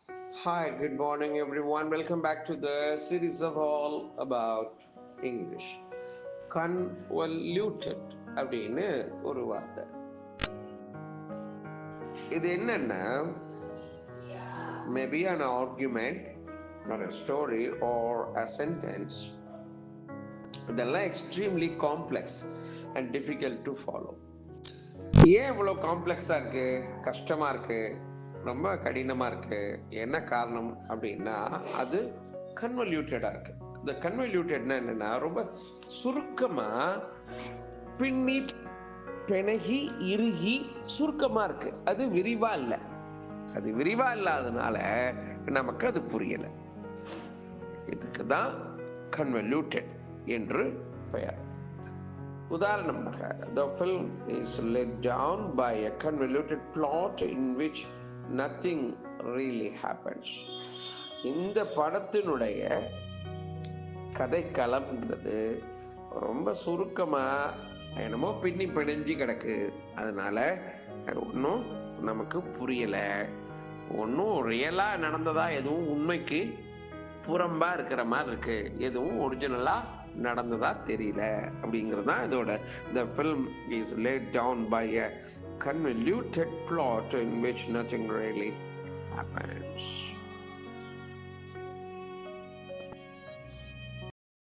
Hi, good morning, everyone. Welcome back to the series of all about English. Convoluted அப்படின்னு ஒரு வார்த்தை. இது என்னன்னா, maybe an argument or a story or a sentence இதெல்லாம் extremely complex and difficult to follow. ஏன் இவ்வளோ காம்ப்ளெக்ஸாக இருக்கு, கஷ்டமாக இருக்கு, ரொம்ப கடினமாக இருக்கு? என்ன காரணம் அப்படின்னா, அது கன்வல்யூட்டடாக இருக்கு. இந்த கன்வல்யூட்டட்னா என்னன்னா, ரொம்ப சுருக்கமாக பின்னி பிணகி இறுகி சுருக்கமாக இருக்கு. அது விரிவா இல்லை. அது விரிவா இல்லாதனால நமக்கு அது புரியலை. இதுக்கு தான் கன்வல்யூட்டட் என்று பெயர். உதாரணமாக, the film is led down by a convoluted plot in which nothing really happens. இந்த படத்தினுடைய கதைக்களம்ங்கிறது ரொம்ப சுருக்கமா என்னமோ பின்னி பிணைஞ்சு கிடக்கு. அதனால ஒன்றும் நமக்கு புரியல. ஒன்றும் ரியலா நடந்ததா, எதுவும் உண்மைக்கு புறம்பா இருக்கிற மாதிரி இருக்கு, எதுவும் ஒரிஜினலா நடந்ததா தெரியல அப்படிங்கிறது தான் இதோட. The film is laid down by a convoluted plot in which nothing really happens.